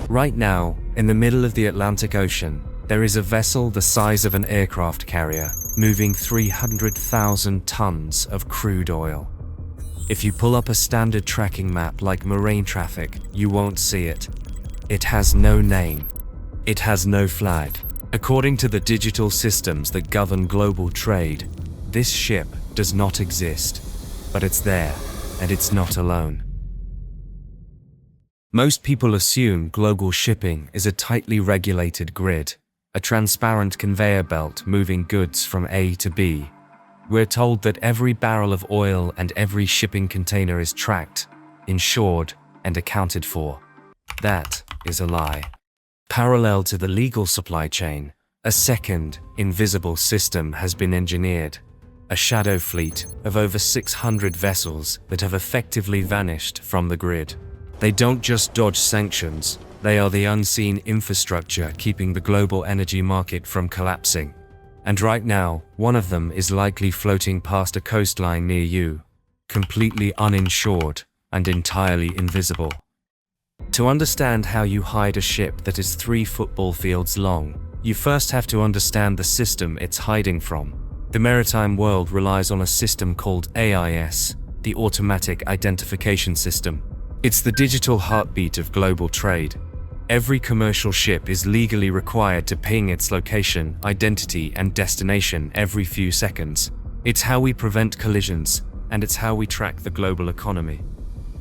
Right now, in the middle of the Atlantic Ocean, there is a vessel the size of an aircraft carrier, moving 300,000 tons of crude oil. If you pull up a standard tracking map like marine traffic, you won't see it. It has no name. It has no flag. According to the digital systems that govern global trade, this ship does not exist, but it's there, and it's not alone. Most people assume global shipping is a tightly regulated grid, a transparent conveyor belt moving goods from A to B. We're told that every barrel of oil and every shipping container is tracked, insured, and accounted for. That is a lie. Parallel to the legal supply chain, a second, invisible system has been engineered. A shadow fleet of over 600 vessels that have effectively vanished from the grid. They don't just dodge sanctions, they are the unseen infrastructure keeping the global energy market from collapsing. And right now, one of them is likely floating past a coastline near you, completely uninsured and entirely invisible. To understand how you hide a ship that is 3 football fields long, you first have to understand the system it's hiding from. The maritime world relies on a system called AIS, the Automatic Identification System. It's the digital heartbeat of global trade. Every commercial ship is legally required to ping its location, identity, and destination every few seconds. It's how we prevent collisions, and it's how we track the global economy.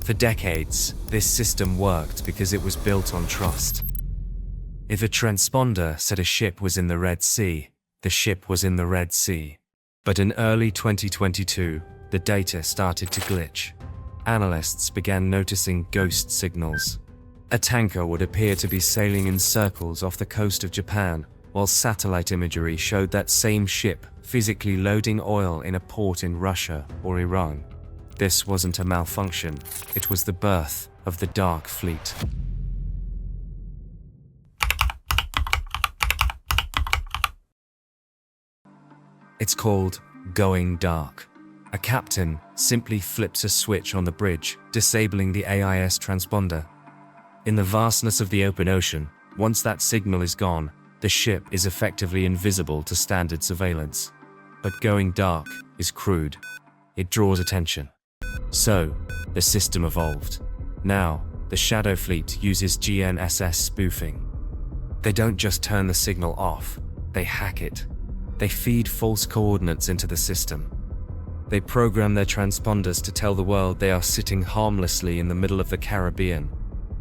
For decades, this system worked because it was built on trust. If a transponder said a ship was in the Red Sea, the ship was in the Red Sea. But in early 2022, the data started to glitch. Analysts began noticing ghost signals. A tanker would appear to be sailing in circles off the coast of Japan, while satellite imagery showed that same ship physically loading oil in a port in Russia or Iran. This wasn't a malfunction, it was the birth of the dark fleet. It's called going dark. A captain simply flips a switch on the bridge, disabling the AIS transponder. In the vastness of the open ocean, once that signal is gone, the ship is effectively invisible to standard surveillance. But going dark is crude. It draws attention. So, the system evolved. Now, the Shadow Fleet uses GNSS spoofing. They don't just turn the signal off, they hack it. They feed false coordinates into the system. They program their transponders to tell the world they are sitting harmlessly in the middle of the Caribbean,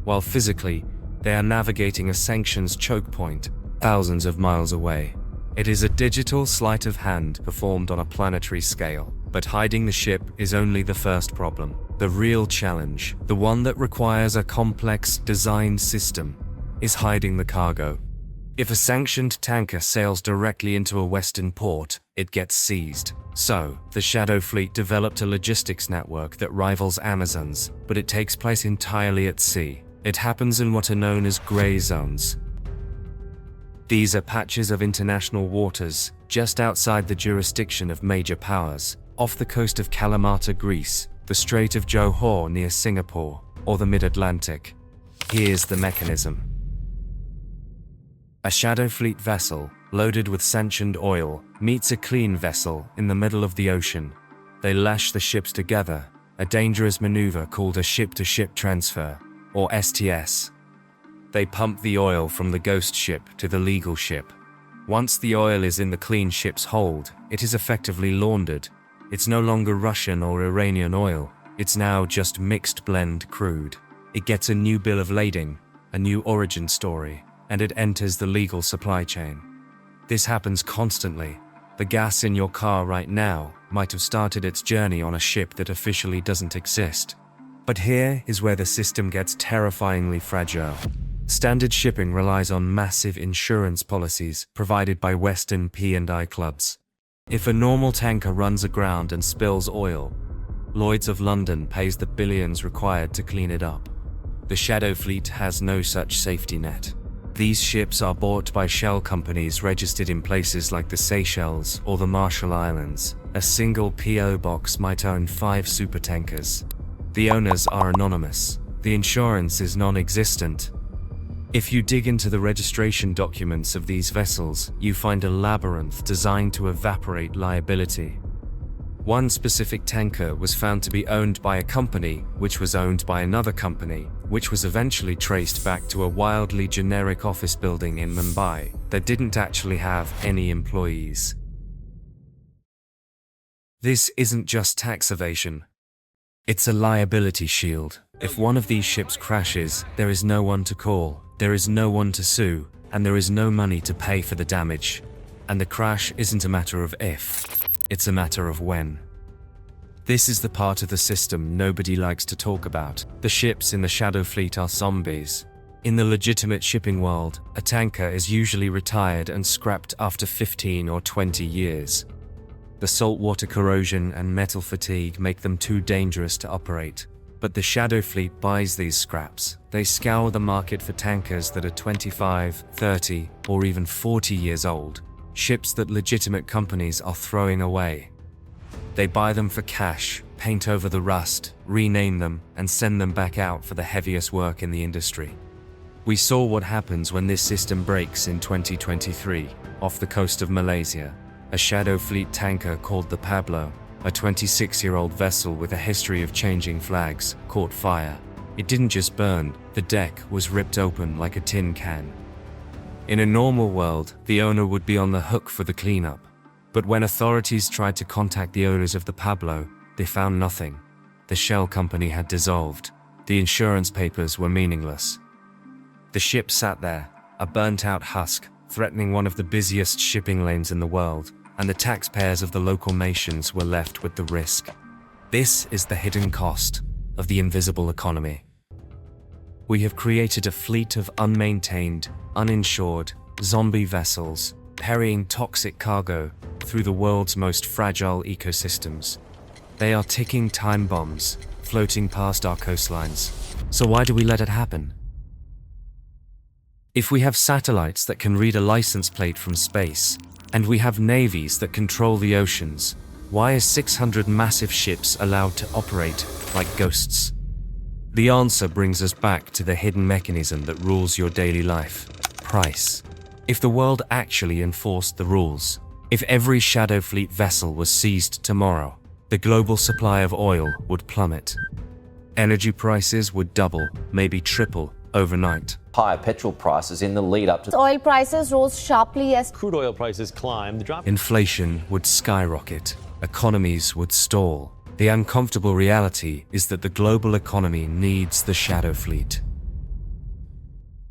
while physically, they are navigating a sanctions choke point thousands of miles away. It is a digital sleight of hand performed on a planetary scale, but hiding the ship is only the first problem. The real challenge, the one that requires a complex design system, is hiding the cargo. If a sanctioned tanker sails directly into a Western port, it gets seized. So, the Shadow Fleet developed a logistics network that rivals Amazon's, but it takes place entirely at sea. It happens in what are known as gray zones. These are patches of international waters, just outside the jurisdiction of major powers, off the coast of Kalamata, Greece, the Strait of Johor near Singapore, or the mid-Atlantic. Here's the mechanism. A Shadow Fleet vessel, loaded with sanctioned oil, meets a clean vessel in the middle of the ocean. They lash the ships together, a dangerous maneuver called a ship-to-ship transfer, or STS. They pump the oil from the ghost ship to the legal ship. Once the oil is in the clean ship's hold, it is effectively laundered. It's no longer Russian or Iranian oil, it's now just mixed blend crude. It gets a new bill of lading, a new origin story, and it enters the legal supply chain. This happens constantly. The gas in your car right now might have started its journey on a ship that officially doesn't exist. But here is where the system gets terrifyingly fragile. Standard shipping relies on massive insurance policies provided by Western P&I clubs. If a normal tanker runs aground and spills oil, Lloyd's of London pays the billions required to clean it up. The Shadow Fleet has no such safety net. These ships are bought by shell companies registered in places like the Seychelles or the Marshall Islands. A single PO box might own 5 supertankers. The owners are anonymous. The insurance is non-existent. If you dig into the registration documents of these vessels, you find a labyrinth designed to evaporate liability. One specific tanker was found to be owned by a company, which was owned by another company, which was eventually traced back to a wildly generic office building in Mumbai that didn't actually have any employees. This isn't just tax evasion. It's a liability shield. If one of these ships crashes, there is no one to call, there is no one to sue, and there is no money to pay for the damage. And the crash isn't a matter of if, it's a matter of when. This is the part of the system nobody likes to talk about. The ships in the shadow fleet are zombies. In the legitimate shipping world, a tanker is usually retired and scrapped after 15 or 20 years. The saltwater corrosion and metal fatigue make them too dangerous to operate. But the shadow fleet buys these scraps. They scour the market for tankers that are 25, 30, or even 40 years old. Ships that legitimate companies are throwing away. They buy them for cash, paint over the rust, rename them, and send them back out for the heaviest work in the industry. We saw what happens when this system breaks in 2023, off the coast of Malaysia. A shadow fleet tanker called the Pablo, a 26-year-old vessel with a history of changing flags, caught fire. It didn't just burn, the deck was ripped open like a tin can. In a normal world, the owner would be on the hook for the cleanup. But when authorities tried to contact the owners of the Pablo, they found nothing. The shell company had dissolved. The insurance papers were meaningless. The ship sat there, a burnt-out husk, threatening one of the busiest shipping lanes in the world, and the taxpayers of the local nations were left with the risk. This is the hidden cost of the invisible economy. We have created a fleet of unmaintained, uninsured, zombie vessels, carrying toxic cargo through the world's most fragile ecosystems. They are ticking time bombs, floating past our coastlines. So why do we let it happen? If we have satellites that can read a license plate from space, and we have navies that control the oceans, why are 600 massive ships allowed to operate like ghosts? The answer brings us back to the hidden mechanism that rules your daily life: price. If the world actually enforced the rules, if every shadow fleet vessel was seized tomorrow, the global supply of oil would plummet. Energy prices would double, maybe triple, overnight. Higher petrol prices in the lead up to oil prices rose sharply as crude oil prices climbed. Inflation would skyrocket. Economies would stall. The uncomfortable reality is that the global economy needs the shadow fleet.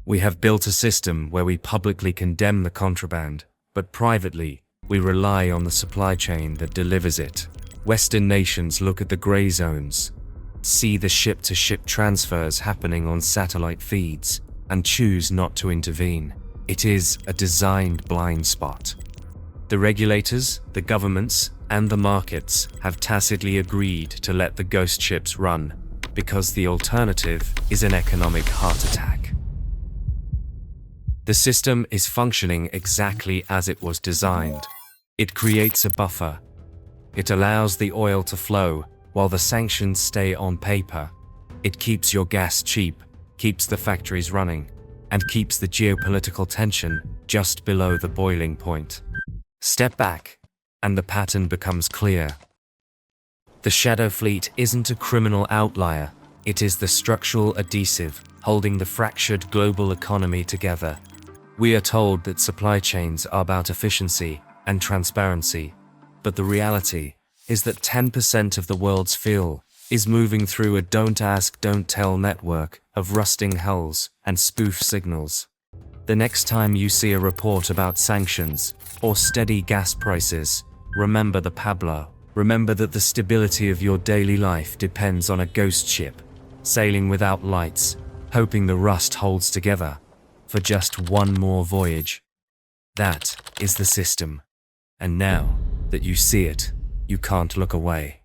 We have built a system where we publicly condemn the contraband, but privately, we rely on the supply chain that delivers it. Western nations look at the gray zones, see the ship-to-ship transfers happening on satellite feeds, and choose not to intervene. It is a designed blind spot. The regulators, the governments, and the markets have tacitly agreed to let the ghost ships run, because the alternative is an economic heart attack. The system is functioning exactly as it was designed. It creates a buffer. It allows the oil to flow, while the sanctions stay on paper. It keeps your gas cheap, keeps the factories running, and keeps the geopolitical tension just below the boiling point. Step back, and the pattern becomes clear. The shadow fleet isn't a criminal outlier, it is the structural adhesive holding the fractured global economy together. We are told that supply chains are about efficiency and transparency, but the reality is that 10% of the world's fuel is moving through a don't ask, don't tell network of rusting hulls and spoof signals. The next time you see a report about sanctions or steady gas prices, remember the Pablo. Remember that the stability of your daily life depends on a ghost ship, sailing without lights, hoping the rust holds together for just one more voyage. That is the system. And now that you see it, you can't look away.